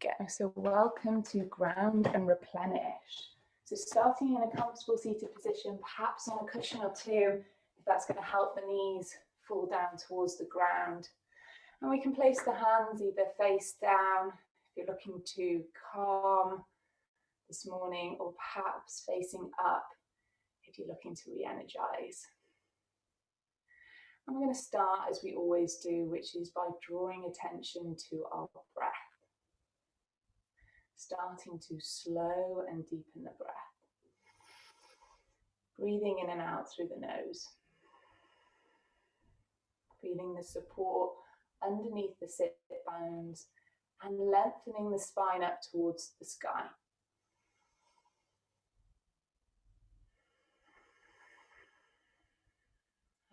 go. So welcome to ground and replenish. So starting in a comfortable seated position, perhaps on a cushion or two, if that's going to help the knees fall down towards the ground. And we can place the hands either face down, if you're looking to calm this morning, or perhaps facing up, if you're looking to re-energize. And we're going to start as we always do, which is by drawing attention to our breath. Starting to slow and deepen the breath. Breathing in and out through the nose. Feeling the support underneath the sit bones and lengthening the spine up towards the sky.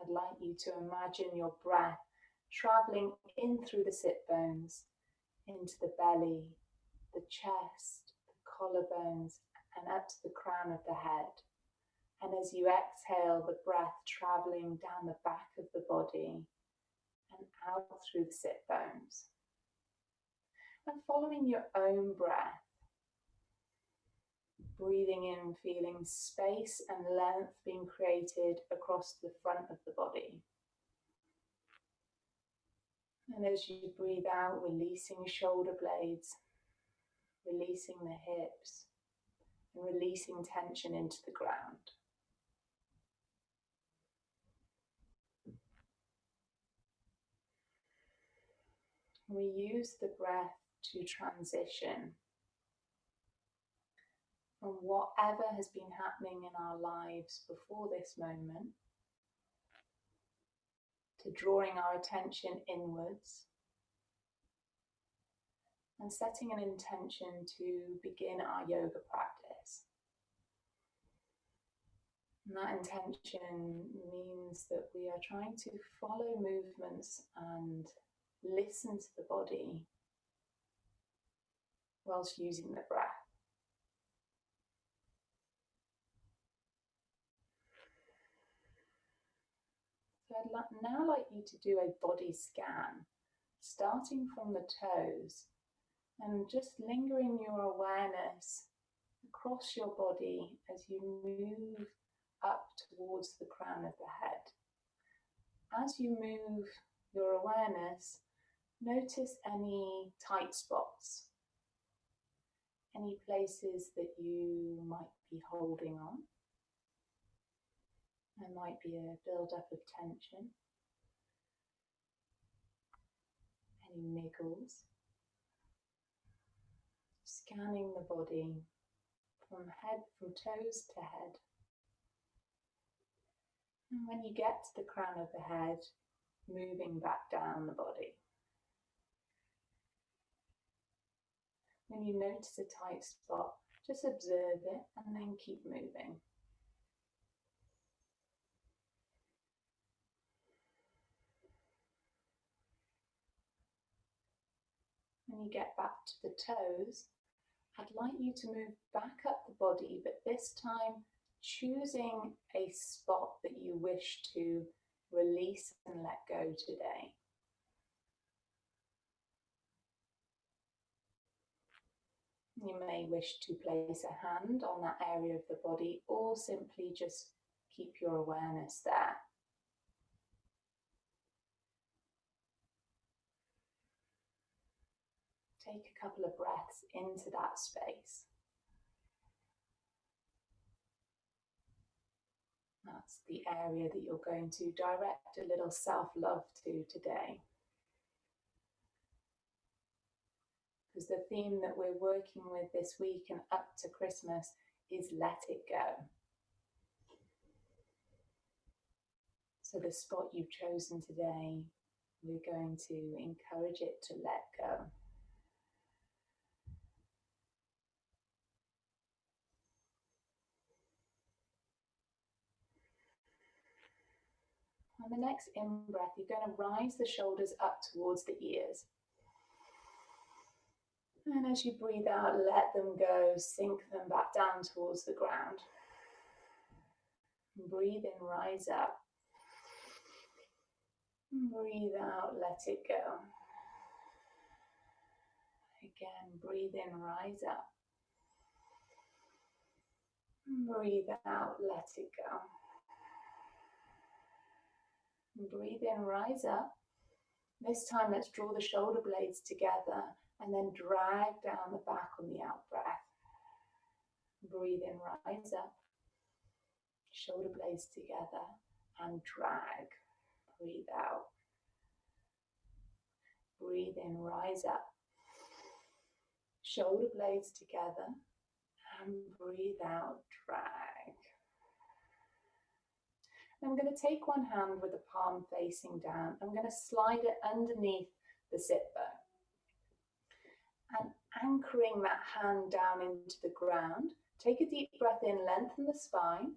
I'd like you to imagine your breath traveling in through the sit bones, into the belly, the chest, the collarbones, and up to the crown of the head. And as you exhale, the breath traveling down the back of the body and out through the sit bones. And following your own breath, breathing in, feeling space and length being created across the front of the body. And as you breathe out, releasing shoulder blades, releasing the hips, and releasing tension into the ground. We use the breath to transition from whatever has been happening in our lives before this moment to drawing our attention inwards and setting an intention to begin our yoga practice. And that intention means that we are trying to follow movements and listen to the body whilst using the breath. So I'd now like you to do a body scan, starting from the toes and just lingering your awareness across your body as you move up towards the crown of the head. As you move your awareness, notice any tight spots, any places that you might be holding on. There might be a build-up of tension, any niggles. Scanning the body from toes to head. And when you get to the crown of the head, moving back down the body. When you notice a tight spot, just observe it and then keep moving. When you get back to the toes, I'd like you to move back up the body, but this time choosing a spot that you wish to release and let go today. You may wish to place a hand on that area of the body or simply just keep your awareness there. Take a couple of breaths into that space. That's the area that you're going to direct a little self-love to today. Because the theme that we're working with this week and up to Christmas is let it go. So the spot you've chosen today, we're going to encourage it to let go. On the next in-breath, you're going to rise the shoulders up towards the ears. And as you breathe out, let them go, sink them back down towards the ground. Breathe in, rise up. Breathe out, let it go. Again, breathe in, rise up. Breathe out, let it go. Breathe in, rise up. This time let's draw the shoulder blades together and then drag down the back on the out breath. Breathe in, rise up. Shoulder blades together and drag. Breathe out. Breathe in, rise up. Shoulder blades together and breathe out, drag. I'm going to take one hand with the palm facing down. I'm going to slide it underneath the sit bone. And anchoring that hand down into the ground, take a deep breath in, lengthen the spine.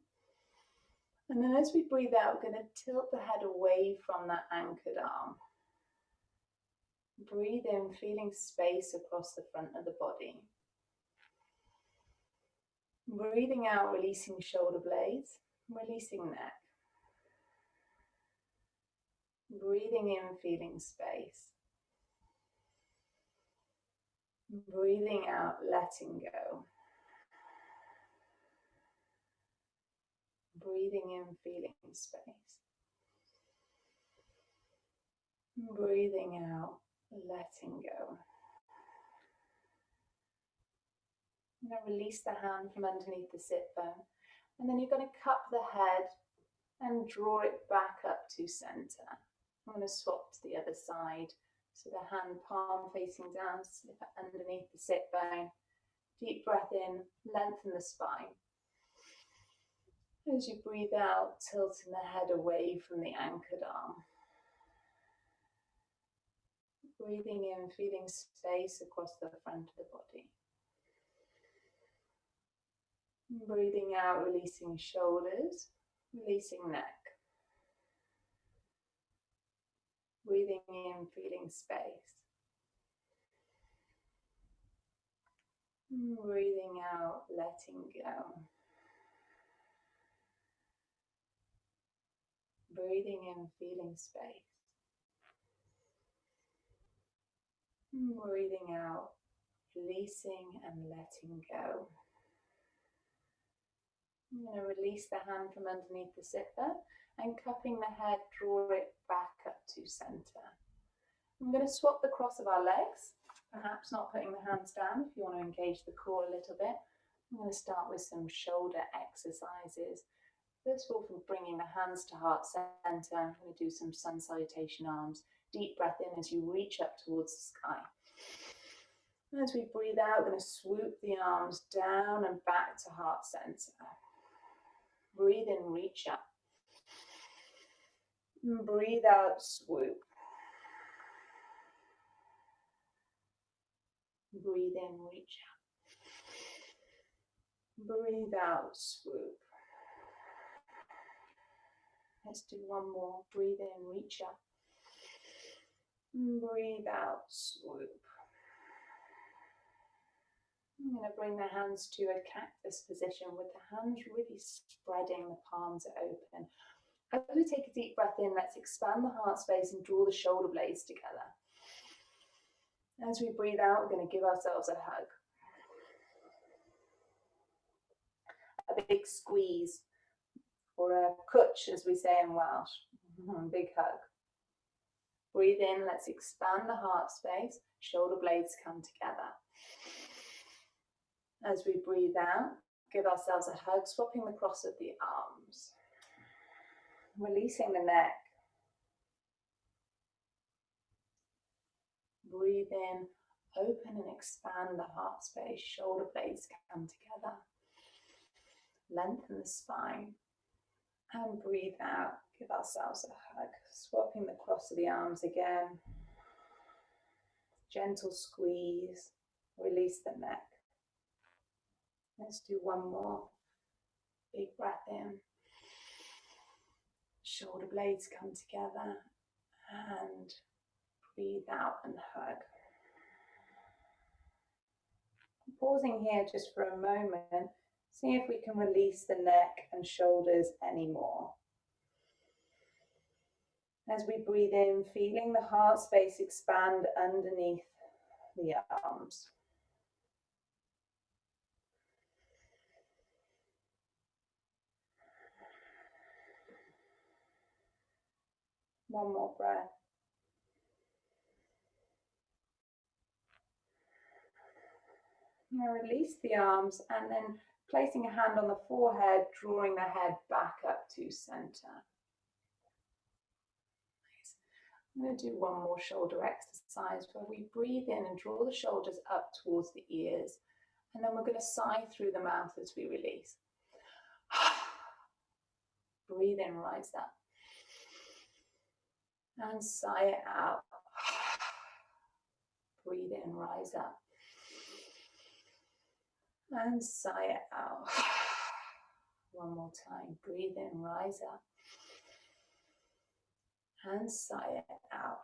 And then as we breathe out, we're going to tilt the head away from that anchored arm. Breathe in, feeling space across the front of the body. Breathing out, releasing shoulder blades, releasing neck. Breathing in, feeling space. Breathing out, letting go. Breathing in, feeling space. Breathing out, letting go. I'm going to release the hand from underneath the sit bone. And then you're going to cup the head and draw it back up to center. I'm going to swap to the other side. So the hand palm facing down, slip it underneath the sit bone. Deep breath in, lengthen the spine. As you breathe out, tilting the head away from the anchored arm. Breathing in, feeling space across the front of the body. Breathing out, releasing shoulders, releasing neck. Breathing in, feeling space. Breathing out, letting go. Breathing in, feeling space. Breathing out, releasing and letting go. I'm going to release the hand from underneath the sit bone and cupping the head, draw it back up to center. I'm going to swap the cross of our legs, perhaps not putting the hands down if you want to engage the core a little bit. I'm going to start with some shoulder exercises. First of all, from bringing the hands to heart center, I'm going to do some sun salutation arms. Deep breath in as you reach up towards the sky. And as we breathe out, we're going to swoop the arms down and back to heart center. Breathe in, reach up. And breathe out, swoop. Breathe in, reach up. Breathe out, swoop. Let's do one more. Breathe in, reach up. Breathe out, swoop. I'm going to bring the hands to a cactus position with the hands really spreading, the palms are open. As we take a deep breath in, let's expand the heart space and draw the shoulder blades together. As we breathe out, we're going to give ourselves a hug. A big squeeze, or a cwtch as we say in Welsh. Big hug. Breathe in, let's expand the heart space, shoulder blades come together. As we breathe out, give ourselves a hug, swapping the cross of the arms. Releasing the neck. Breathe in, open and expand the heart space, shoulder blades come together. Lengthen the spine. And breathe out, give ourselves a hug, swapping the cross of the arms again. Gentle squeeze, release the neck. Let's do one more. Big breath in. Shoulder blades come together and breathe out and hug. Pausing here just for a moment, see if we can release the neck and shoulders anymore. As we breathe in, feeling the heart space expand underneath the arms. One more breath. Now release the arms and then placing a hand on the forehead, drawing the head back up to center. Nice. I'm going to do one more shoulder exercise where we breathe in and draw the shoulders up towards the ears, and then we're going to sigh through the mouth as we release. Breathe in, rise up. And sigh it out. Breathe in, rise up. And sigh it out. One more time. Breathe in, rise up. And sigh it out.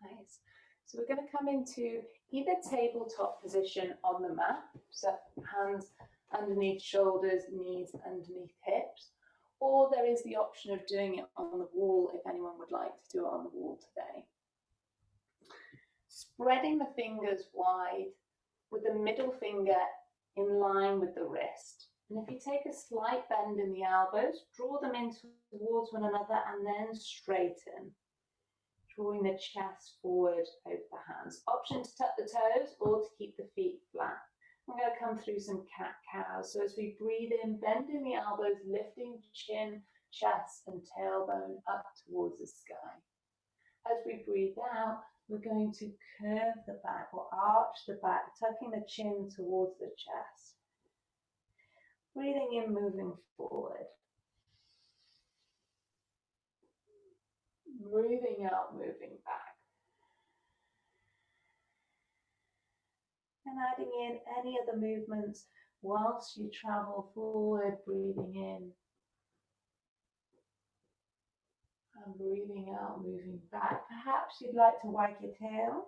Nice. So we're going to come into either tabletop position on the mat, so hands underneath shoulders, knees underneath hips, or there is the option of doing it on the wall if anyone would like to do it on the wall today. Spreading the fingers wide with the middle finger in line with the wrist. And if you take a slight bend in the elbows, draw them in towards one another and then straighten. Drawing the chest forward over the hands. Option to tuck the toes or to keep the feet flat. I'm going to come through some cat-cows. So as we breathe in, bending the elbows, lifting chin, chest and tailbone up towards the sky. As we breathe out, we're going to curve the back or arch the back, tucking the chin towards the chest. Breathing in, moving forward. Breathing out, moving back. And adding in any other movements whilst you travel forward, breathing in. And breathing out, moving back. Perhaps you'd like to wag your tail.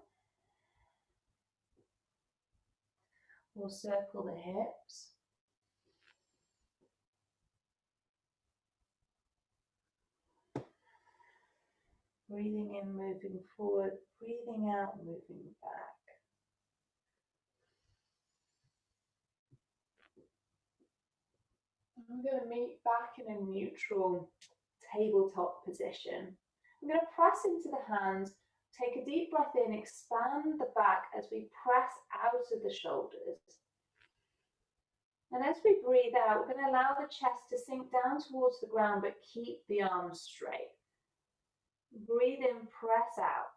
Or circle the hips. Breathing in, moving forward. Breathing out, moving back. I'm going to meet back in a neutral tabletop position. I'm going to press into the hands, take a deep breath in, expand the back as we press out of the shoulders. And as we breathe out, we're going to allow the chest to sink down towards the ground, but keep the arms straight. Breathe in, press out,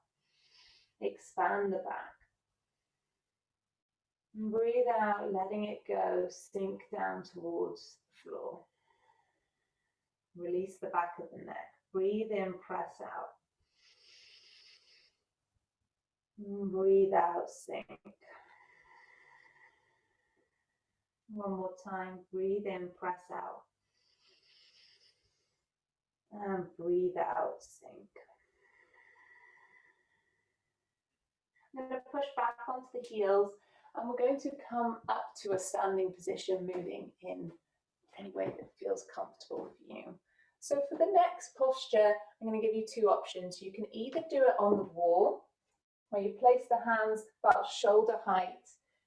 expand the back. Breathe out, letting it go, sink down towards the floor. Release the back of the neck. Breathe in, press out. Breathe out, sink. One more time. Breathe in, press out. And breathe out, sink. I'm going to push back onto the heels and we're going to come up to a standing position, moving in any way that feels comfortable for you. So for the next posture, I'm going to give you two options. You can either do it on the wall, where you place the hands about shoulder height,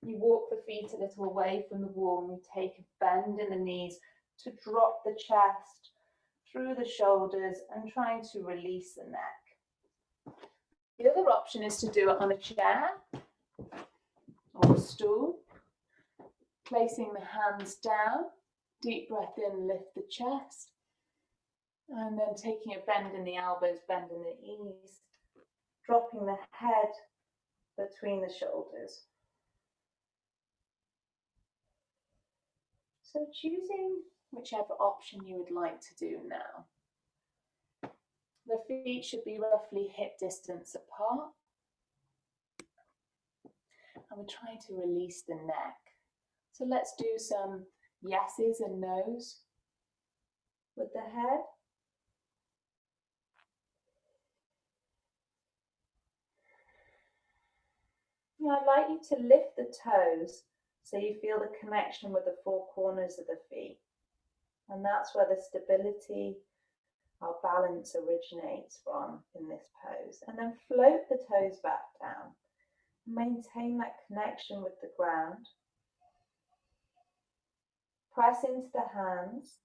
you walk the feet a little away from the wall and you take a bend in the knees to drop the chest through the shoulders and trying to release the neck. The other option is to do it on a chair or a stool, placing the hands down, deep breath in, lift the chest, and then taking a bend in the elbows, bend in the knees, dropping the head between the shoulders. So choosing whichever option you would like to do now. The feet should be roughly hip distance apart. And we're trying to release the neck. So let's do some yeses and nos with the head. Now I'd like you to lift the toes so you feel the connection with the four corners of the feet. And that's where the stability, our balance originates from in this pose. And then float the toes back down. Maintain that connection with the ground. Press into the hands,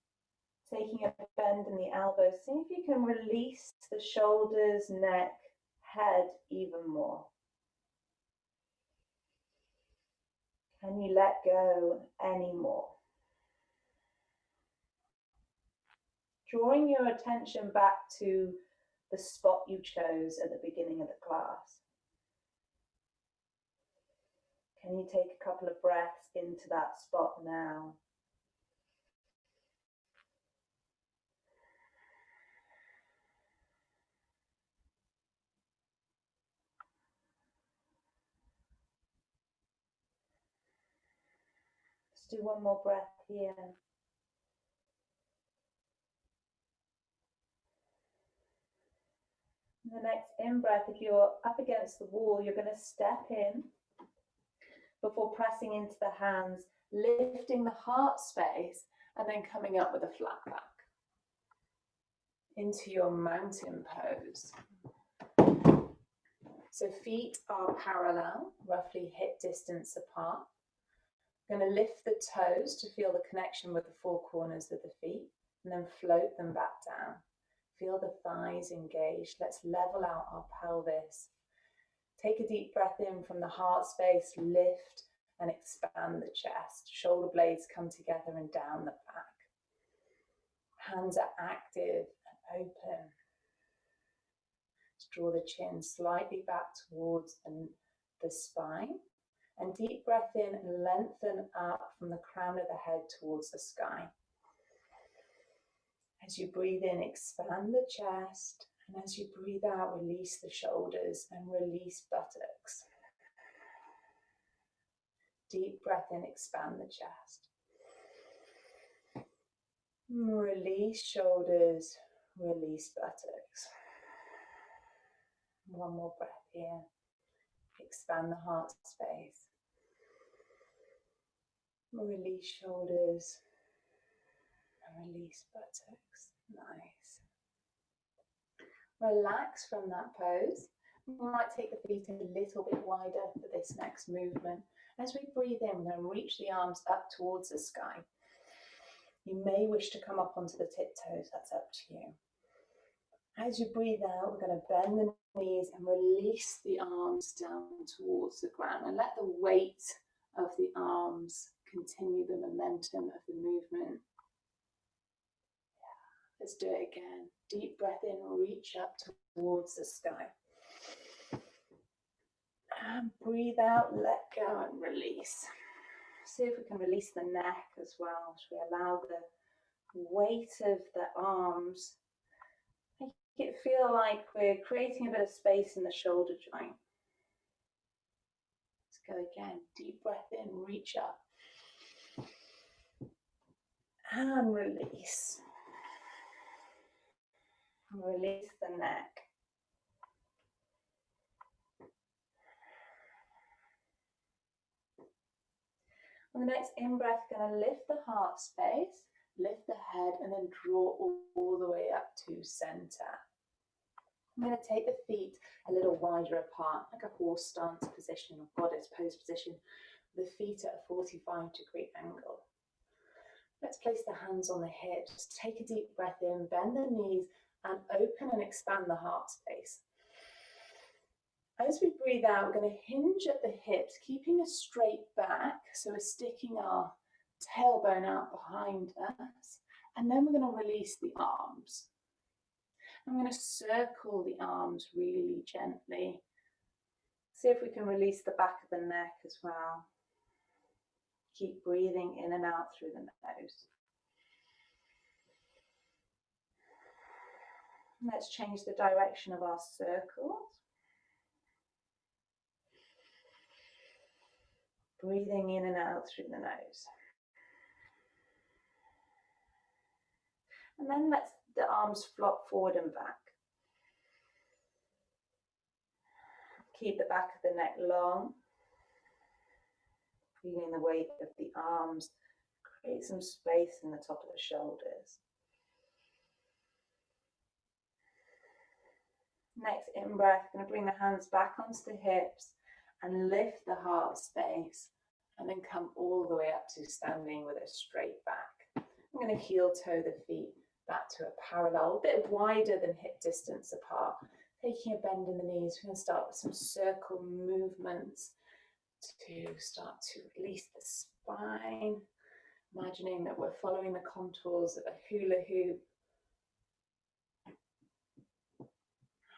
taking a bend in the elbows. See if you can release the shoulders, neck, head even more. Can you let go any more? Drawing your attention back to the spot you chose at the beginning of the class. Can you take a couple of breaths into that spot now? Let's do one more breath here. The next in-breath, if you're up against the wall, you're going to step in before pressing into the hands, lifting the heart space, and then coming up with a flat back into your mountain pose. So feet are parallel, roughly hip distance apart. I'm going to lift the toes to feel the connection with the four corners of the feet, and then float them back down. Feel the thighs engaged. Let's level out our pelvis. Take a deep breath in from the heart space, lift and expand the chest. Shoulder blades come together and down the back. Hands are active and open. Let's draw the chin slightly back towards the spine. And deep breath in and lengthen up from the crown of the head towards the sky. As you breathe in, expand the chest, and as you breathe out, release the shoulders and release buttocks. Deep breath in, expand the chest. Release shoulders, release buttocks. One more breath here. Expand the heart space. Release shoulders. Release buttocks. Nice. Relax from that pose. We might take the feet a little bit wider for this next movement. As we breathe in, we're going to reach the arms up towards the sky. You may wish to come up onto the tiptoes, that's up to you. As you breathe out, we're going to bend the knees and release the arms down towards the ground and let the weight of the arms continue the momentum of the movement. Let's do it again. Deep breath in, reach up towards the sky. And breathe out, let go and release. See if we can release the neck as well. Should we allow the weight of the arms, make it feel like we're creating a bit of space in the shoulder joint. Let's go again. Deep breath in, reach up. And release. Release the neck. On the next in-breath, going to lift the heart space, lift the head, and then draw all the way up to center. I'm going to take the feet a little wider apart, like a horse stance position or goddess pose position, the feet at a 45-degree angle. Let's place the hands on the hips, take a deep breath in, bend the knees, and open and expand the heart space. As we breathe out, we're going to hinge at the hips, keeping a straight back, so we're sticking our tailbone out behind us, and then we're going to release the arms. I'm going to circle the arms really gently. See if we can release the back of the neck as well. Keep breathing in and out through the nose. Let's change the direction of our circles. Breathing in and out through the nose. And then let the arms flop forward and back. Keep the back of the neck long. Feeling the weight of the arms. Create some space in the top of the shoulders. Next in-breath, going to bring the hands back onto the hips and lift the heart space, and then come all the way up to standing with a straight back. I'm going to heel toe the feet back to a parallel, a bit wider than hip distance apart. Taking a bend in the knees, we're going to start with some circle movements to start to release the spine. Imagining that we're following the contours of a hula hoop.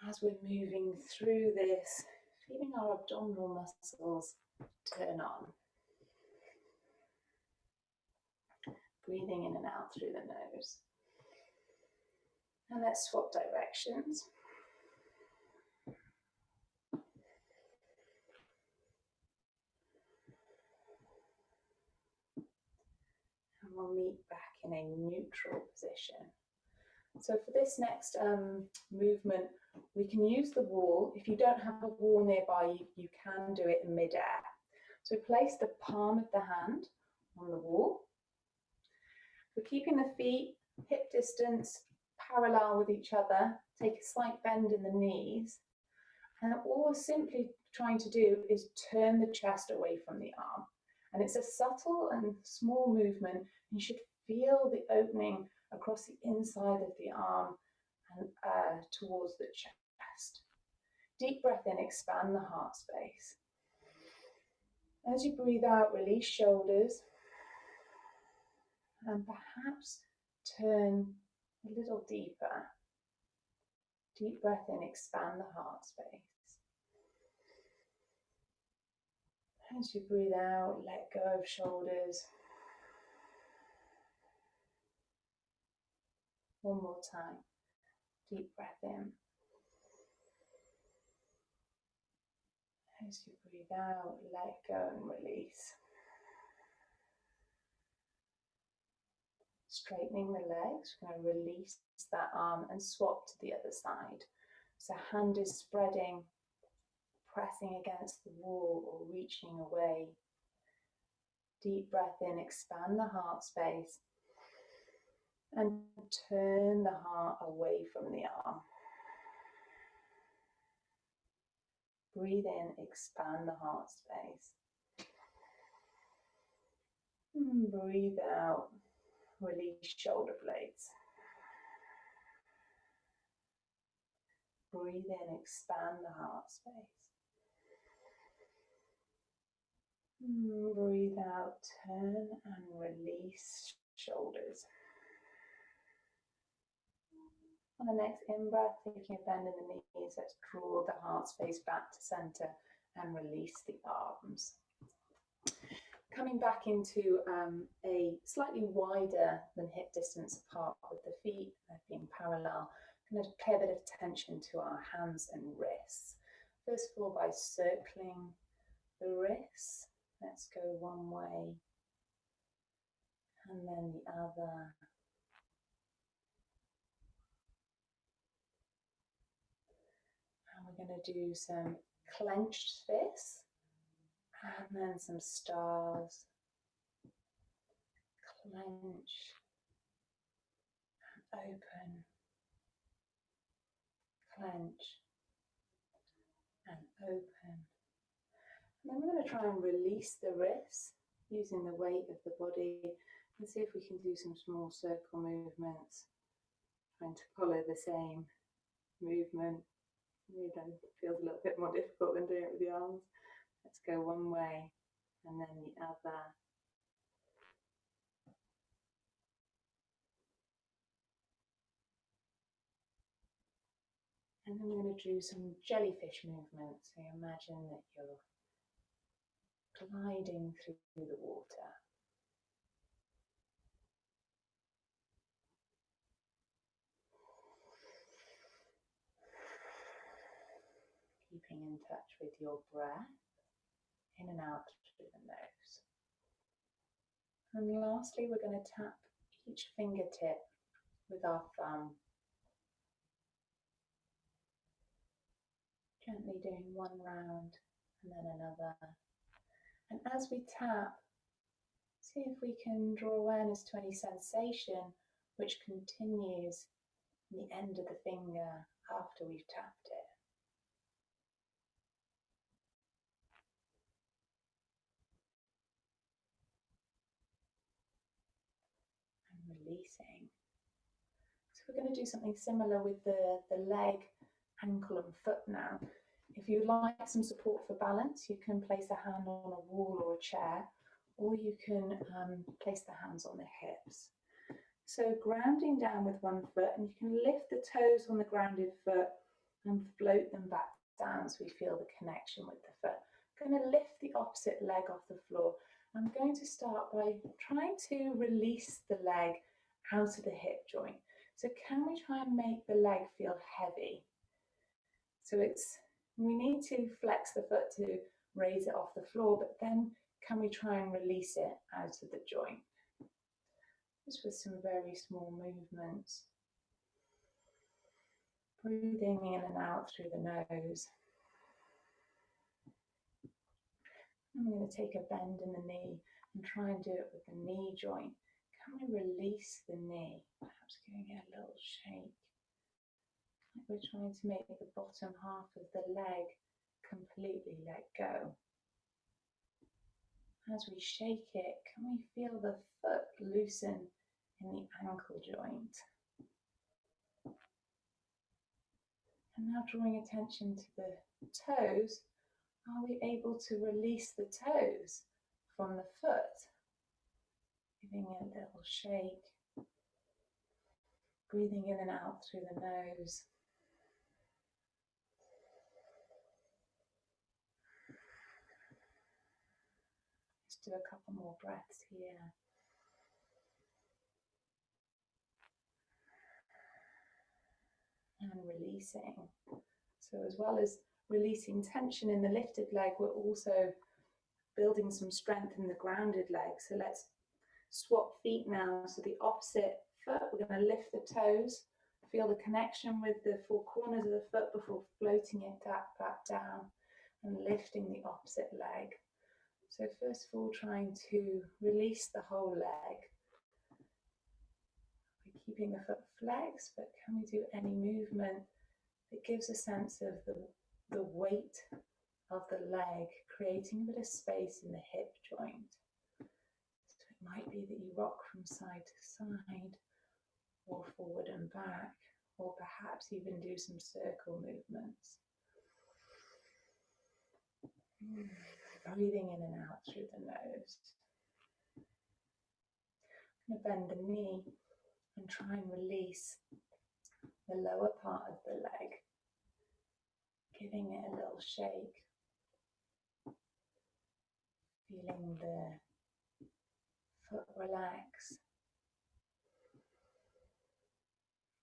As we're moving through this, feeling our abdominal muscles turn on. Breathing in and out through the nose. And let's swap directions. And we'll meet back in a neutral position. So for this next movement, we can use the wall. If you don't have a wall nearby, you can do it in mid-air. So place the palm of the hand on the wall. We're keeping the feet hip distance parallel with each other. Take a slight bend in the knees. And all we're simply trying to do is turn the chest away from the arm. And it's a subtle and small movement. You should feel the opening across the inside of the arm and towards the chest. Deep breath in, expand the heart space. As you breathe out, release shoulders and perhaps turn a little deeper. Deep breath in, expand the heart space. As you breathe out, let go of shoulders. One more time. Deep breath in. As you breathe out, let go and release. Straightening the legs, we're going to release that arm and swap to the other side. So hand is spreading, pressing against the wall or reaching away. Deep breath in, expand the heart space and turn the heart away from the arm. Breathe in, expand the heart space. And breathe out, release shoulder blades. Breathe in, expand the heart space. Breathe out, turn and release shoulders. On the next in-breath, taking a bend in the knees, let's draw the heart space back to center and release the arms. Coming back into a slightly wider than hip distance apart with the feet being parallel, I'm going to pay a bit of attention to our hands and wrists. First of all, by circling the wrists, let's go one way and then the other. And we're going to do some clenched fists and then some stars. Clench and open. Clench and open. And then we're going to try and release the wrists using the weight of the body and see if we can do some small circle movements, trying to follow the same movement. It feels a little bit more difficult than doing it with the arms. Let's go one way and then the other. And then we're going to do some jellyfish movements. So you imagine that you're gliding through the water. Keeping in touch with your breath, in and out through the nose. And lastly, we're going to tap each fingertip with our thumb. Gently doing one round and then another. And as we tap, see if we can draw awareness to any sensation which continues in the end of the finger after we've tapped it. releasing. So we're going to do something similar with the leg, ankle and foot now. If you'd like some support for balance, you can place a hand on a wall or a chair, or you can place the hands on the hips. So grounding down with one foot, and you can lift the toes on the grounded foot and float them back down so we feel the connection with the foot. I'm going to lift the opposite leg off the floor. I'm going to start by trying to release the leg out of the hip joint. So can we try and make the leg feel heavy? So we need to flex the foot to raise it off the floor, but then can we try and release it out of the joint? Just with some very small movements. Breathing in and out through the nose. I'm going to take a bend in the knee and try and do it with the knee joint. Can we release the knee? Perhaps giving it a little shake. Like we're trying to make the bottom half of the leg completely let go. As we shake it, can we feel the foot loosen in the ankle joint? And now drawing attention to the toes, are we able to release the toes from the foot? Giving it a little shake. Breathing in and out through the nose. Let's do a couple more breaths here. And releasing. So as well as releasing tension in the lifted leg, we're also building some strength in the grounded leg. So let's swap feet now. So the opposite foot, we're going to lift the toes, feel the connection with the four corners of the foot before floating it back down and lifting the opposite leg. So first of all, trying to release the whole leg. We're keeping the foot flexed, but can we do any movement that gives a sense of the weight of the leg, creating a bit of space in the hip joint. So it might be that you rock from side to side, or forward and back, or perhaps even do some circle movements. Breathing in and out through the nose. I'm going to bend the knee and try and release the lower part of the leg, giving it a little shake, feeling the foot relax,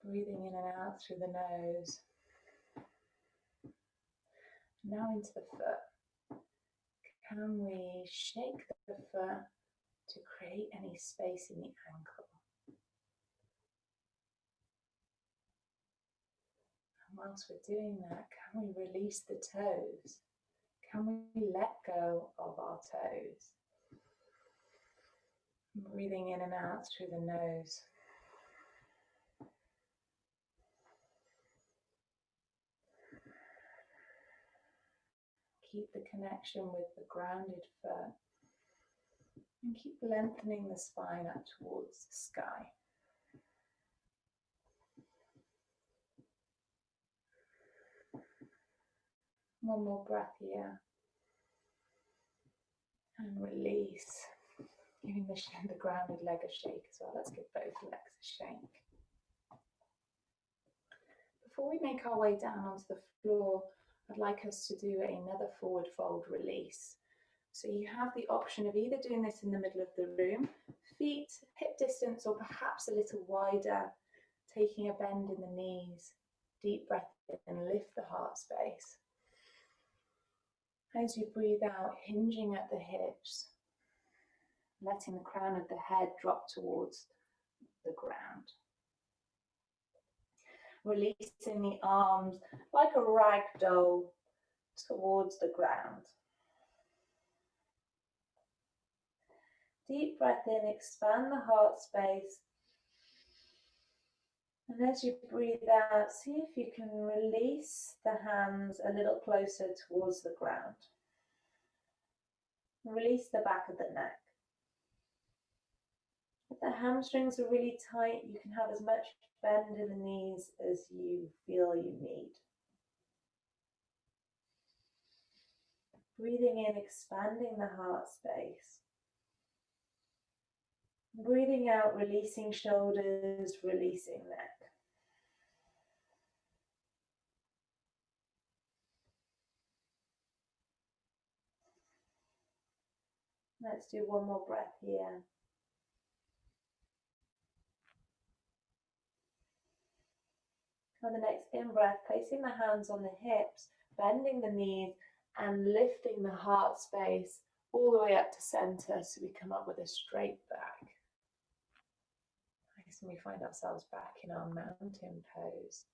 breathing in and out through the nose. Now into the foot. Can we shake the foot to create any space in the ankle? And whilst we're doing that, can we release the toes? Can we let go of our toes? Breathing in and out through the nose. Keep the connection with the grounded foot and keep lengthening the spine up towards the sky. One more breath here. And release. Giving the grounded leg a shake as well. Let's give both legs a shake. Before we make our way down onto the floor, I'd like us to do another forward fold release. So you have the option of either doing this in the middle of the room, feet hip distance or perhaps a little wider, taking a bend in the knees, deep breath in and lift the heart space. As you breathe out, hinging at the hips, letting the crown of the head drop towards the ground. Releasing the arms like a rag doll towards the ground. Deep breath in, expand the heart space. And as you breathe out, see if you can release the hands a little closer towards the ground. Release the back of the neck. If the hamstrings are really tight, you can have as much bend in the knees as you feel you need. Breathing in, expanding the heart space. Breathing out, releasing shoulders, releasing neck. Let's do one more breath here. On the next in-breath, placing the hands on the hips, bending the knees, and lifting the heart space all the way up to center so we come up with a straight back. Nice, and we find ourselves back in our mountain pose.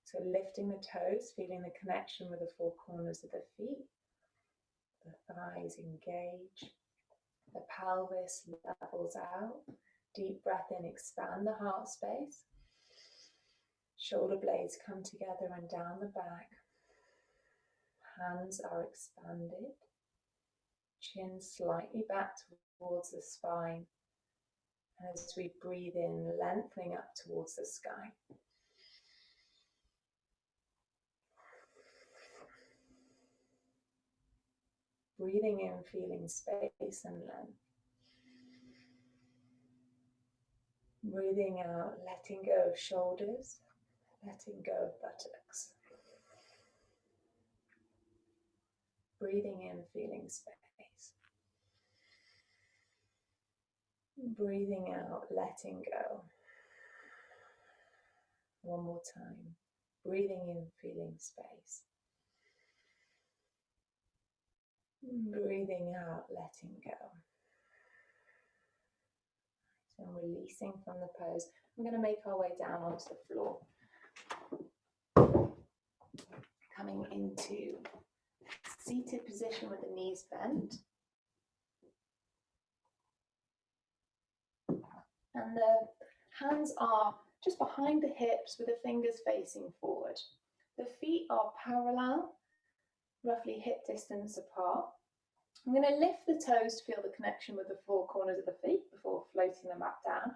So lifting the toes, feeling the connection with the four corners of the feet, the thighs engage, the pelvis levels out. Deep breath in, expand the heart space. Shoulder blades come together and down the back. Hands are expanded. Chin slightly back towards the spine. And as we breathe in, lengthening up towards the sky. Breathing in, feeling space and length. Breathing out, letting go of shoulders, letting go of buttocks. Breathing in, feeling space. Breathing out, letting go. One more time. Breathing in, feeling space. Breathing out, letting go. So releasing from the pose. We're going to make our way down onto the floor. Coming into seated position with the knees bent. And the hands are just behind the hips with the fingers facing forward. The feet are parallel, roughly hip distance apart. I'm going to lift the toes to feel the connection with the four corners of the feet before floating them back down.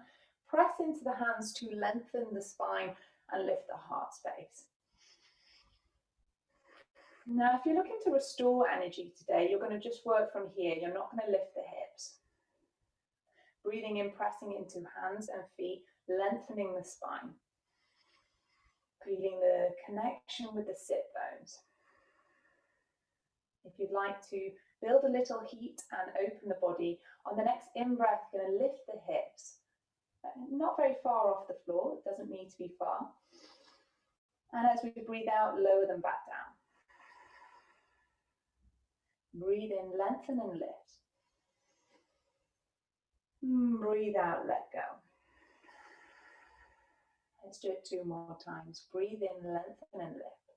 Press into the hands to lengthen the spine and lift the heart space. Now, if you're looking to restore energy today, you're going to just work from here. You're not going to lift the hips. Breathing in, pressing into hands and feet, lengthening the spine. Feeling the connection with the sit bones. If you'd like to build a little heat and open the body, on the next in-breath, you're going to lift the hips. Not very far off the floor, it doesn't need to be far. And as we breathe out, lower them back down. Breathe in, lengthen and lift. Breathe out, let go. Let's do it 2 more times. Breathe in, lengthen and lift.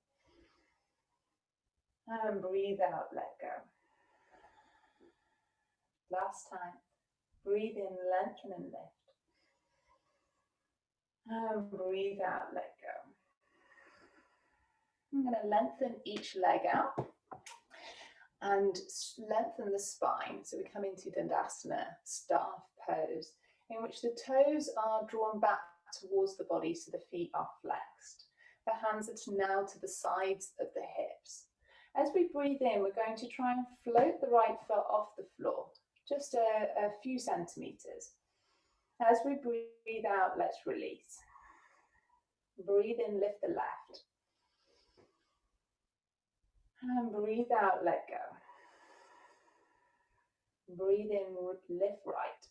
And breathe out, let go. Last time. Breathe in, lengthen and lift. And breathe out, let go. I'm going to lengthen each leg out and lengthen the spine. So we come into Dandasana, staff pose, in which the toes are drawn back towards the body so the feet are flexed. The hands are now to the sides of the hips. As we breathe in, we're going to try and float the right foot off the floor, just a few centimeters. As we breathe out, let's release. Breathe in, lift the left. And breathe out, let go. Breathe in, lift right.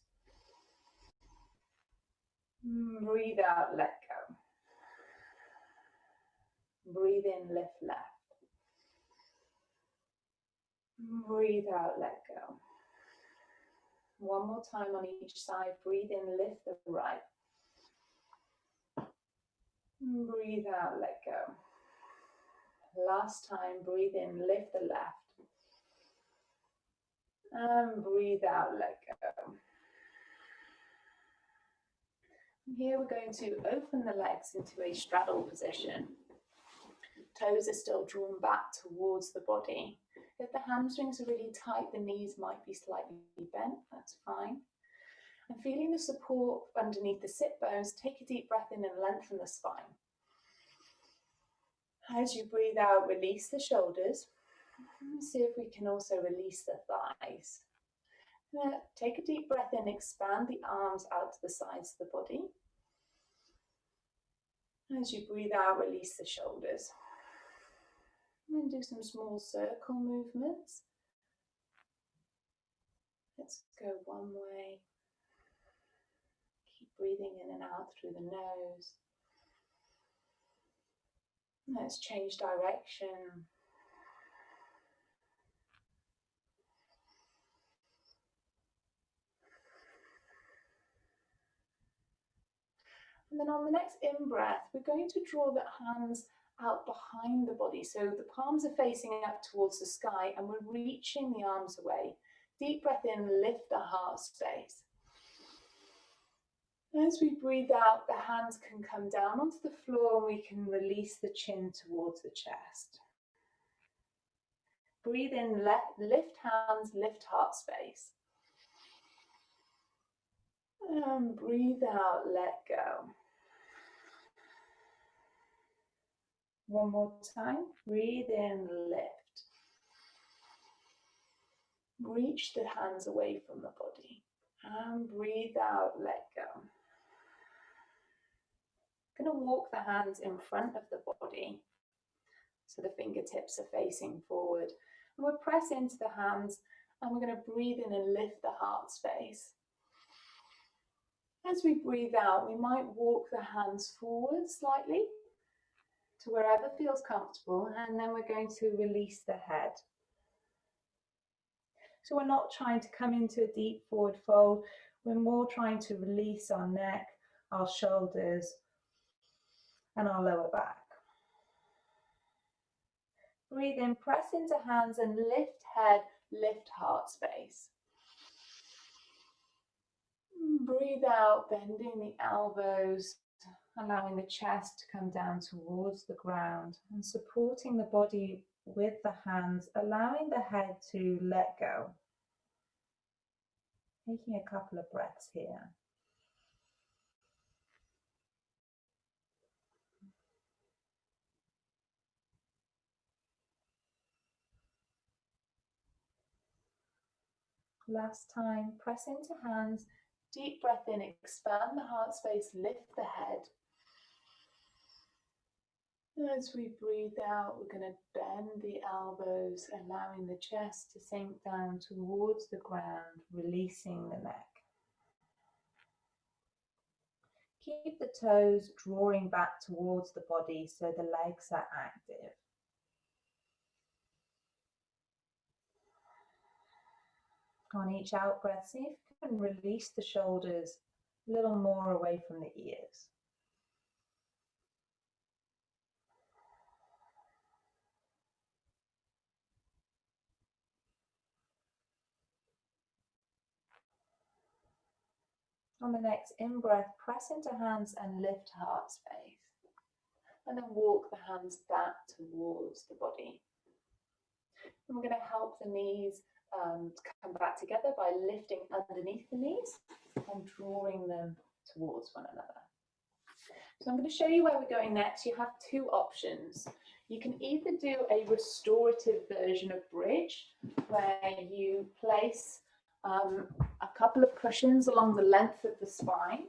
Breathe out, let go. Breathe in, lift left. Breathe out, let go. One more time on each side. Breathe in, lift the right. Breathe out, let go. Last time, breathe in, lift the left. And breathe out, let go. Here we're going to open the legs into a straddle position. Toes are still drawn back towards the body. If the hamstrings are really tight, the knees might be slightly bent, that's fine. And feeling the support underneath the sit bones, take a deep breath in and lengthen the spine. As you breathe out, release the shoulders. See if we can also release the thighs. Now, take a deep breath in, expand the arms out to the sides of the body. As you breathe out, release the shoulders. And do some small circle movements. Let's go one way. Keep breathing in and out through the nose. Let's change direction. And then on the next in-breath, we're going to draw the hands out behind the body. So the palms are facing up towards the sky and we're reaching the arms away. Deep breath in, lift the heart space. As we breathe out, the hands can come down onto the floor and we can release the chin towards the chest. Breathe in, lift hands, lift heart space. And breathe out, let go. One more time. Breathe in, lift. Reach the hands away from the body. And breathe out, let go. I'm going to walk the hands in front of the body so the fingertips are facing forward. And we'll press into the hands and we're going to breathe in and lift the heart space. As we breathe out, we might walk the hands forward slightly to wherever feels comfortable, and then we're going to release the head. So we're not trying to come into a deep forward fold, we're more trying to release our neck, our shoulders, and our lower back. Breathe in, press into hands and lift head, lift heart space. Breathe out, bending the elbows, allowing the chest to come down towards the ground and supporting the body with the hands, allowing the head to let go. Taking a couple of breaths here. Last time, press into hands, deep breath in, expand the heart space, lift the head. As we breathe out, we're going to bend the elbows, allowing the chest to sink down towards the ground, releasing the neck. Keep the toes drawing back towards the body so the legs are active. On each out breath, see if you can release the shoulders a little more away from the ears. On the next in-breath, press into hands and lift heart space. And then walk the hands back towards the body. And we're going to help the knees come back together by lifting underneath the knees and drawing them towards one another. So I'm going to show you where we're going next. You have two options. You can either do a restorative version of bridge, where you place a couple of cushions along the length of the spine.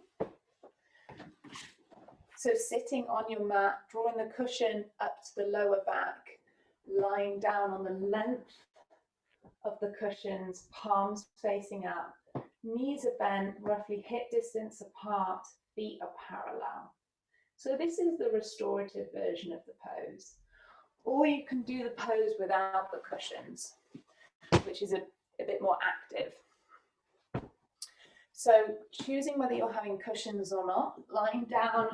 So sitting on your mat, drawing the cushion up to the lower back, lying down on the length of the cushions, palms facing up, knees are bent, roughly hip distance apart, feet are parallel. So this is the restorative version of the pose. Or you can do the pose without the cushions, which is a bit more active. So choosing whether you're having cushions or not, lying down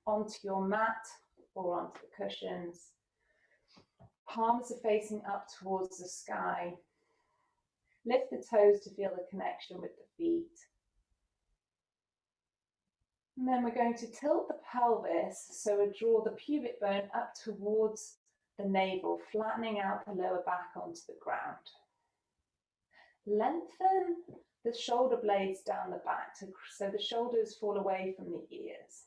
onto your mat or onto the cushions. Palms are facing up towards the sky. Lift the toes to feel the connection with the feet. And then we're going to tilt the pelvis, so we draw the pubic bone up towards the navel, flattening out the lower back onto the ground. Lengthen the shoulder blades down the back so the shoulders fall away from the ears.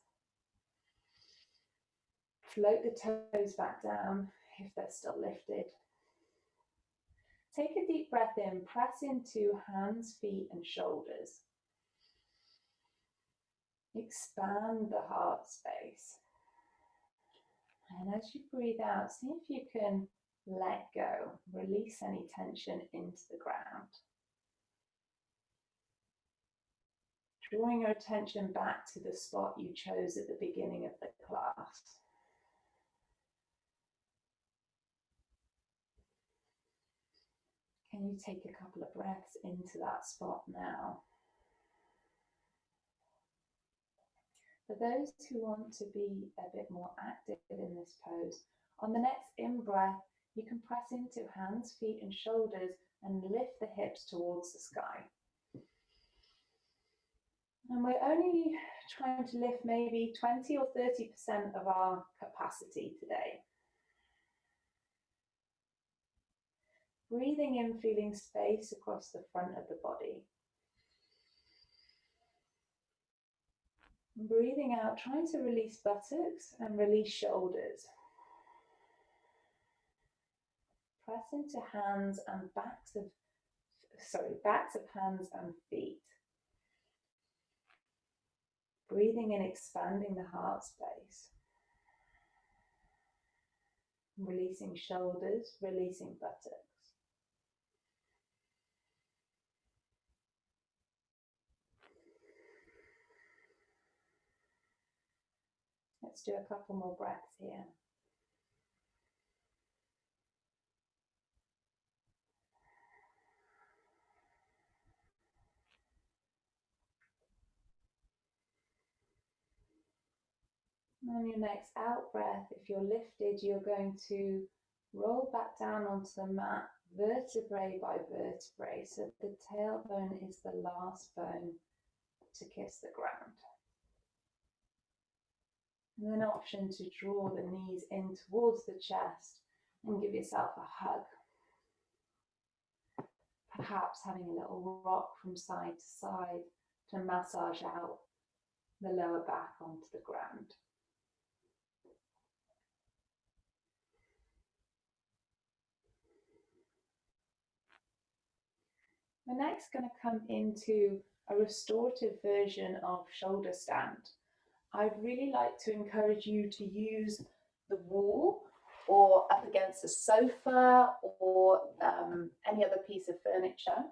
Float the toes back down if they're still lifted. Take a deep breath in, press into hands, feet and shoulders. Expand the heart space. And as you breathe out, see if you can let go, release any tension into the ground. Drawing your attention back to the spot you chose at the beginning of the class. Can you take a couple of breaths into that spot now? For those who want to be a bit more active in this pose, on the next in-breath, you can press into hands, feet and shoulders and lift the hips towards the sky. And we're only trying to lift maybe 20 or 30% of our capacity today. Breathing in, feeling space across the front of the body. Breathing out, trying to release buttocks and release shoulders. Press into hands and backs of hands and feet. Breathing in, expanding the heart space. Releasing shoulders, releasing buttocks. Let's do a couple more breaths here. On your next out breath, if you're lifted, you're going to roll back down onto the mat, vertebrae by vertebrae, so the tailbone is the last bone to kiss the ground. And an option to draw the knees in towards the chest and give yourself a hug. Perhaps having a little rock from side to side to massage out the lower back onto the ground. We're next going to come into a restorative version of shoulder stand. I'd really like to encourage you to use the wall or up against a sofa or any other piece of furniture.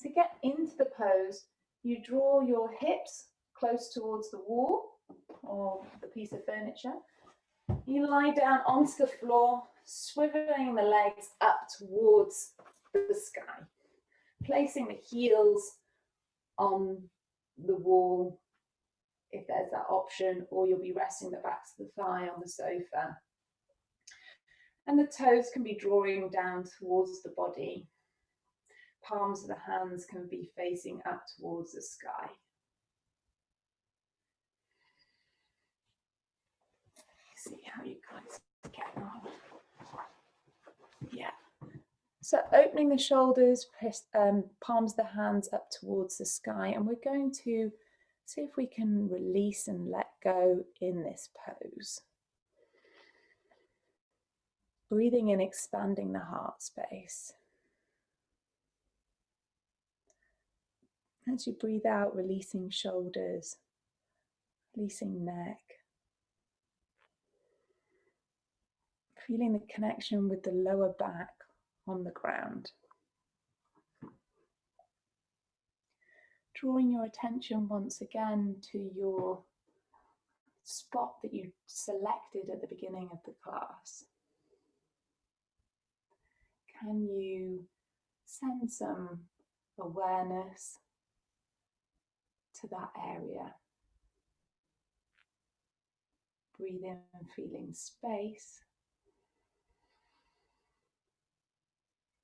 To get into the pose, you draw your hips close towards the wall or the piece of furniture. You lie down onto the floor, swiveling the legs up towards the sky, placing the heels on the wall if there's that option, or you'll be resting the backs of the thigh on the sofa. And the toes can be drawing down towards the body. Palms of the hands can be facing up towards the sky. See how you guys get on. Yeah. So opening the shoulders, palms of the hands up towards the sky, and we're going to see if we can release and let go in this pose. Breathing in, expanding the heart space. As you breathe out, releasing shoulders, releasing neck. Feeling the connection with the lower back on the ground. Drawing your attention once again to your spot that you selected at the beginning of the class. Can you send some awareness to that area? Breathe in, feeling space.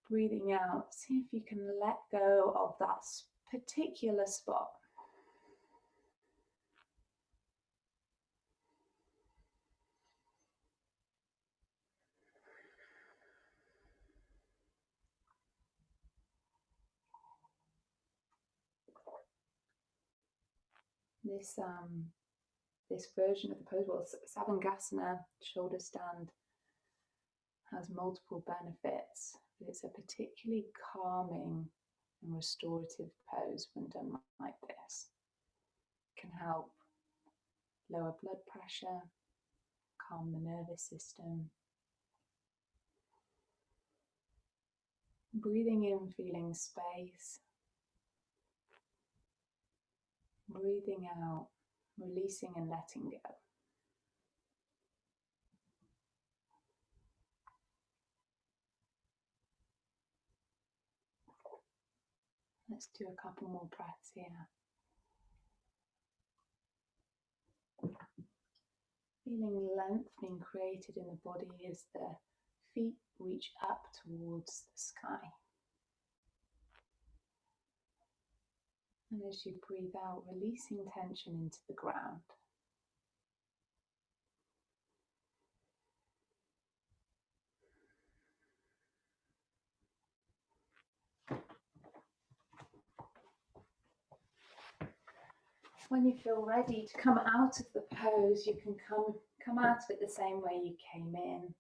Breathing out, see if you can let go of that particular spot. This version of the pose, well, Savangasana shoulder stand, has multiple benefits, but it's a particularly calming and restorative pose when done like this. It can help lower blood pressure, calm the nervous system. Breathing in, feeling space. Breathing out, releasing and letting go. Let's do a couple more breaths here. Feeling length being created in the body as the feet reach up towards the sky. And as you breathe out, releasing tension into the ground. When you feel ready to come out of the pose, you can come out of it the same way you came in,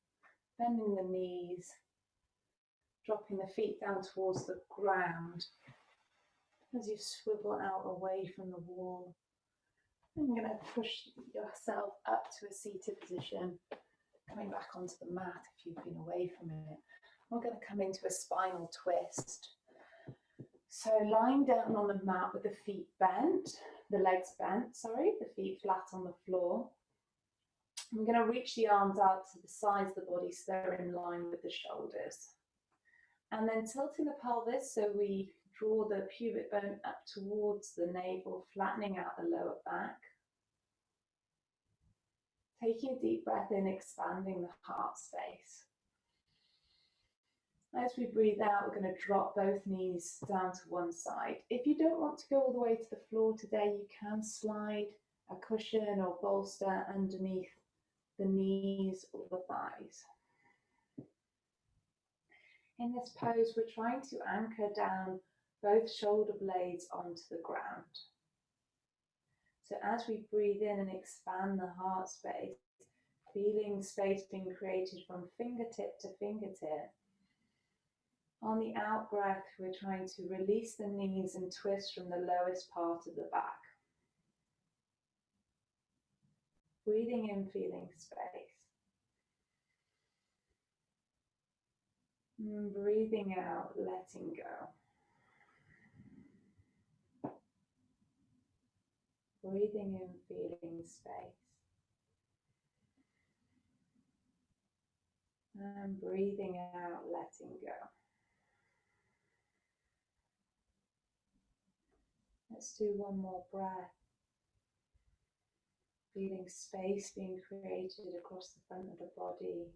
bending the knees, dropping the feet down towards the ground as you swivel out away from the wall. I'm going to push yourself up to a seated position, coming back onto the mat if you've been away from it. We're going to come into a spinal twist. So lying down on the mat with the feet bent, the legs bent, the feet flat on the floor. We're going to reach the arms out to the sides of the body so they're in line with the shoulders. And then tilting the pelvis so we draw the pubic bone up towards the navel, flattening out the lower back. Taking a deep breath in, expanding the heart space. As we breathe out, we're going to drop both knees down to one side. If you don't want to go all the way to the floor today, you can slide a cushion or bolster underneath the knees or the thighs. In this pose, we're trying to anchor down both shoulder blades onto the ground. So as we breathe in and expand the heart space, feeling space being created from fingertip to fingertip. On the out breath, we're trying to release the knees and twist from the lowest part of the back. Breathing in, feeling space. And breathing out, letting go. Breathing in, feeling space. And breathing out, letting go. Let's do one more breath. Feeling space being created across the front of the body.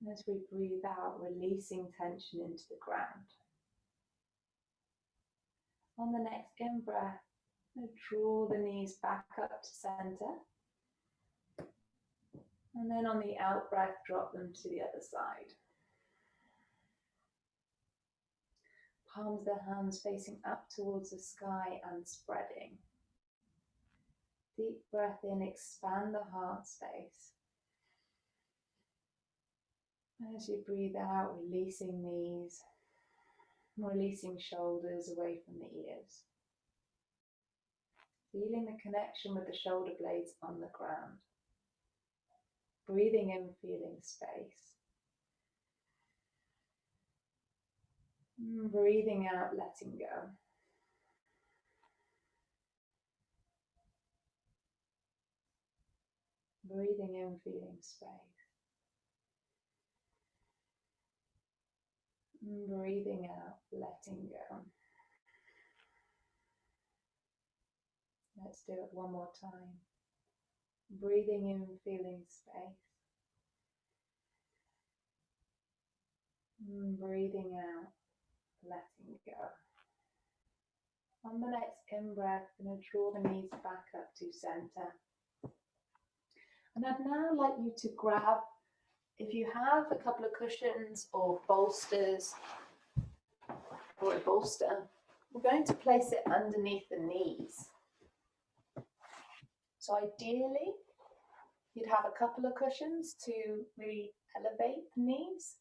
And as we breathe out, releasing tension into the ground. On the next in-breath, draw the knees back up to center. And then on the out-breath, drop them to the other side. Palms of the hands facing up towards the sky and spreading. Deep breath in, expand the heart space. And as you breathe out, releasing knees, releasing shoulders away from the ears. Feeling the connection with the shoulder blades on the ground. Breathing in, feeling space. Breathing out, letting go. Breathing in, feeling space. Breathing out, letting go. Let's do it one more time. Breathing in, feeling space. Breathing out, letting go. On the next in-breath, I'm going to draw the knees back up to center. And I'd now like you to grab, if you have a couple of cushions or bolsters, or a bolster, we're going to place it underneath the knees. So ideally, you'd have a couple of cushions to really elevate the knees,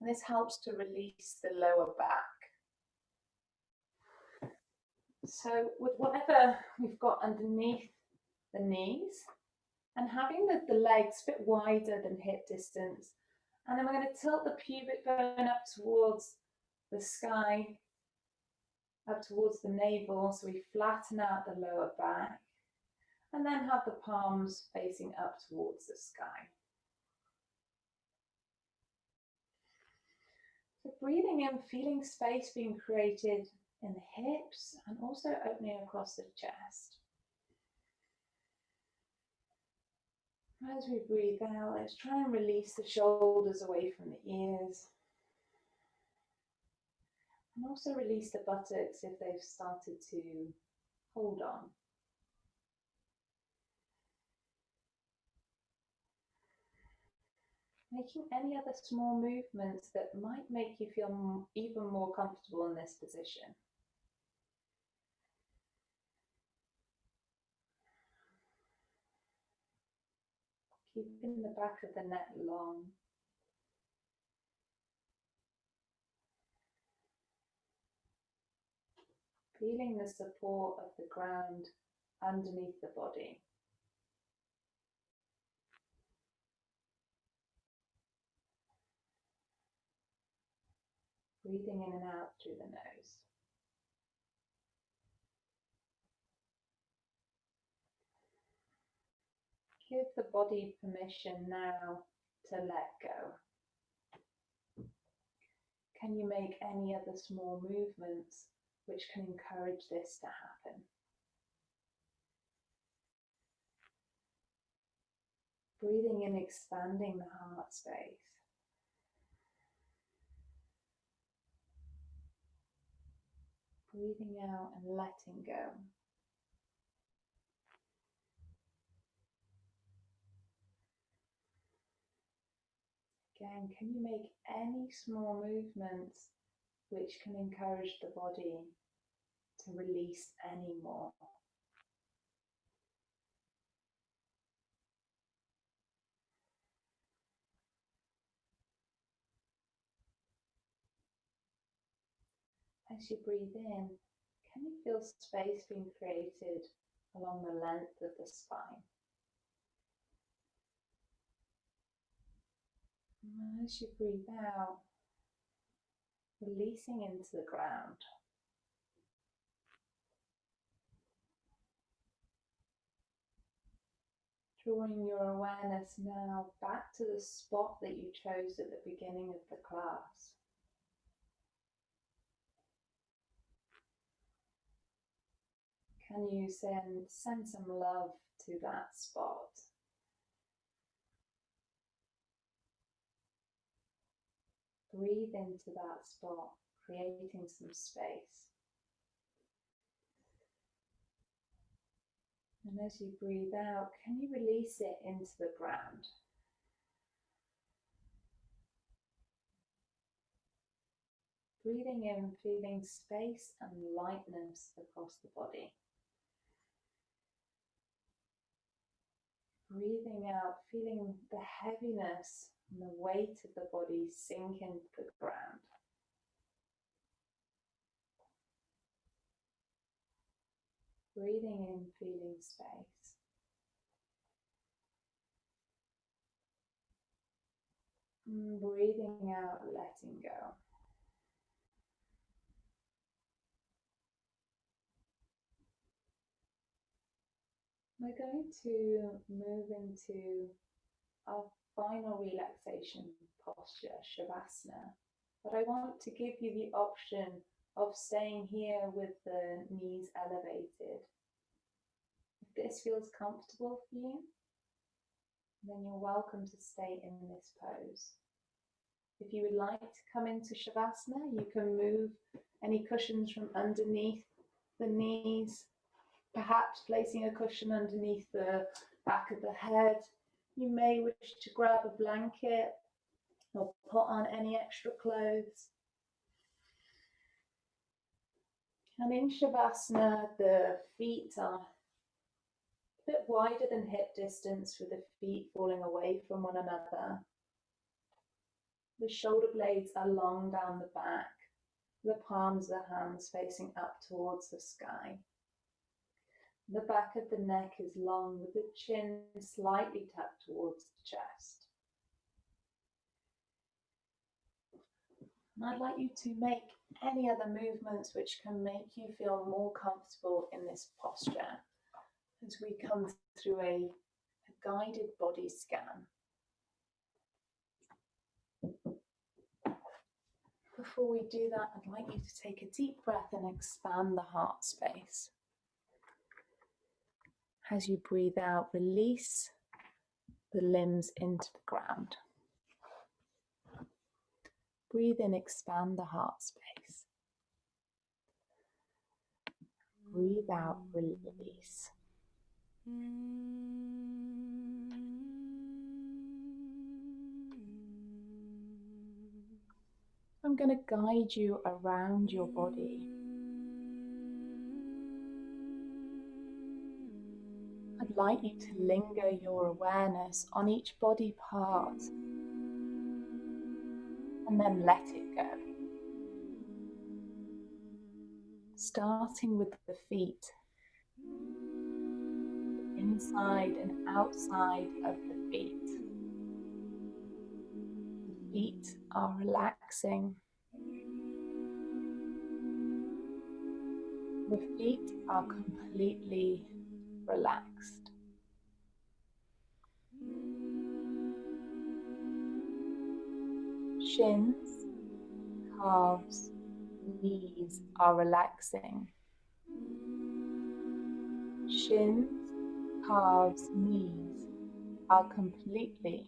and this helps to release the lower back. So with whatever we've got underneath the knees, and having the legs a bit wider than hip distance, and then we're going to tilt the pubic bone up towards the sky, up towards the navel, so we flatten out the lower back, and then have the palms facing up towards the sky. So breathing in, feeling space being created in the hips and also opening across the chest. As we breathe out, let's try and release the shoulders away from the ears. And also release the buttocks if they've started to hold on. Making any other small movements that might make you feel even more comfortable in this position. Keeping the back of the neck long. Feeling the support of the ground underneath the body. Breathing in and out through the nose. Give the body permission now to let go. Can you make any other small movements which can encourage this to happen? Breathing in, expanding the heart space. Breathing out and letting go. Again, can you make any small movements which can encourage the body to release any more? As you breathe in, can you feel space being created along the length of the spine? And as you breathe out, releasing into the ground. Drawing your awareness now back to the spot that you chose at the beginning of the class. Can you send some love to that spot? Breathe into that spot, creating some space. And as you breathe out, can you release it into the ground? Breathing in, feeling space and lightness across the body. Breathing out, feeling the heaviness and the weight of the body sink into the ground. Breathing in, feeling space. And breathing out, letting go. We're going to move into our final relaxation posture, Shavasana. But I want to give you the option of staying here with the knees elevated. If this feels comfortable for you, then you're welcome to stay in this pose. If you would like to come into Shavasana, you can move any cushions from underneath the knees, perhaps placing a cushion underneath the back of the head. You may wish to grab a blanket or put on any extra clothes. And in Shavasana, the feet are a bit wider than hip distance with the feet falling away from one another. The shoulder blades are long down the back, the palms of the hands facing up towards the sky. The back of the neck is long with the chin slightly tucked towards the chest. And I'd like you to make any other movements which can make you feel more comfortable in this posture as we come through a guided body scan. Before we do that, I'd like you to take a deep breath and expand the heart space. As you breathe out, release the limbs into the ground. Breathe in, expand the heart space. Breathe out, release. I'm going to guide you around your body. I'd like you to linger your awareness on each body part and then let it go. Starting with the feet, the inside and outside of the feet. The feet are relaxing. The feet are completely relaxed. Shins, calves, knees are relaxing. Shins, calves, knees are completely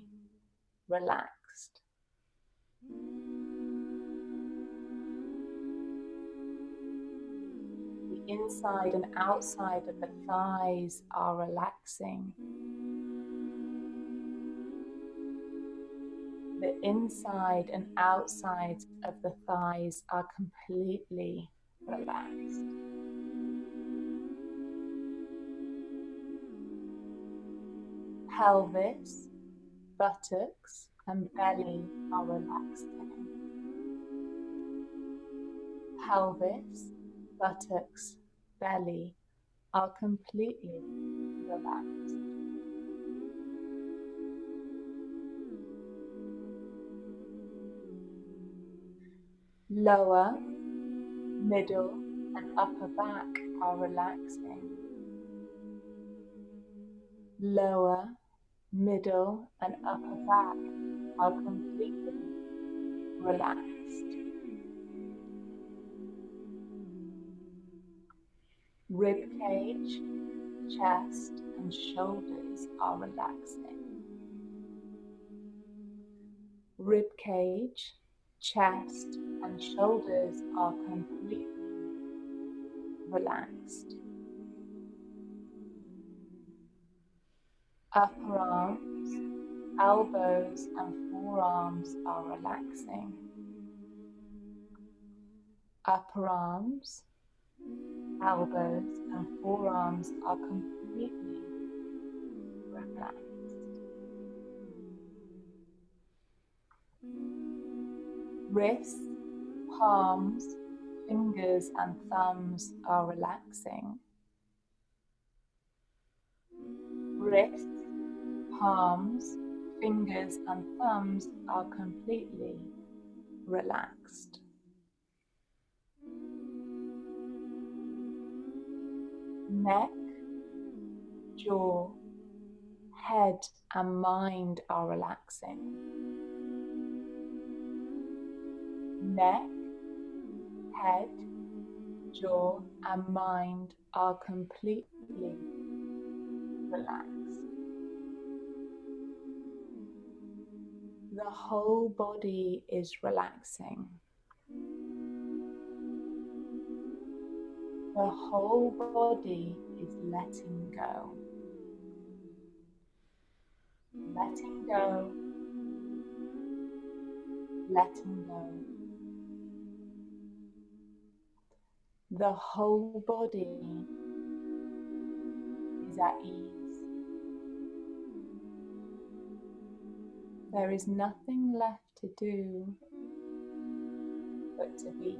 relaxed. The inside and outside of the thighs are relaxing. The inside and outside of the thighs are completely relaxed. Pelvis, buttocks, and belly are relaxing. Pelvis, buttocks, belly are completely relaxed. Lower, middle, and upper back are relaxing. Lower, middle, and upper back are completely relaxed. Rib cage, chest, and shoulders are relaxing. Rib cage, chest, and shoulders are completely relaxed. Upper arms, elbows, and forearms are relaxing. Upper arms, elbows, and forearms are completely relaxed. Wrists, palms, fingers, and thumbs are relaxing. Wrists, palms, fingers, and thumbs are completely relaxed. Neck, jaw, head, and mind are relaxing. Neck, head, jaw, and mind are completely relaxed. The whole body is relaxing. The whole body is letting go. Letting go. Letting go. The whole body is at ease. There is nothing left to do but to be.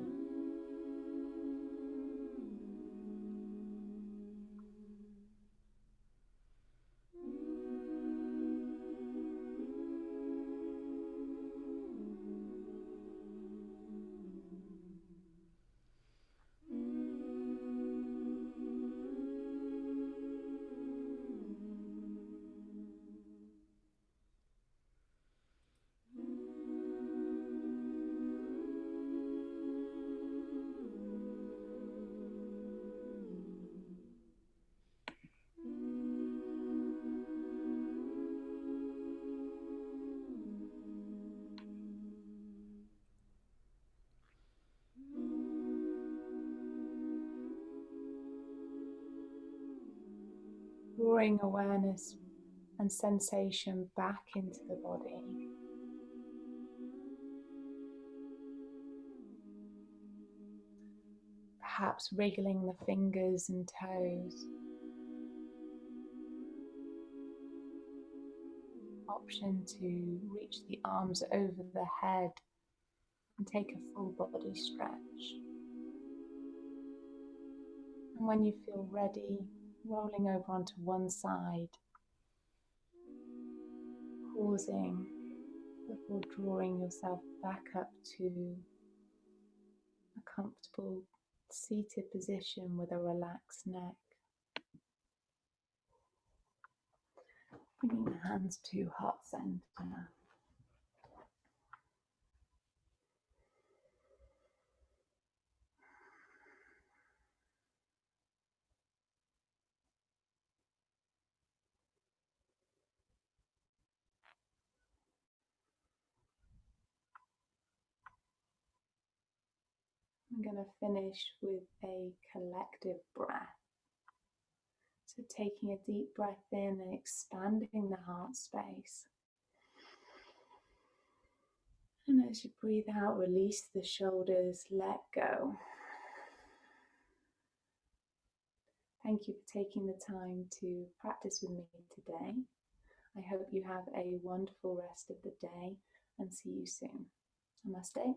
Drawing awareness and sensation back into the body. Perhaps wriggling the fingers and toes. Option to reach the arms over the head and take a full body stretch. And when you feel ready, rolling over onto one side, pausing before drawing yourself back up to a comfortable seated position with a relaxed neck. Bringing the hands to heart center. I'm going to finish with a collective breath. So taking a deep breath in and expanding the heart space. And as you breathe out, release the shoulders, let go. Thank you for taking the time to practice with me today. I hope you have a wonderful rest of the day and see you soon. Namaste.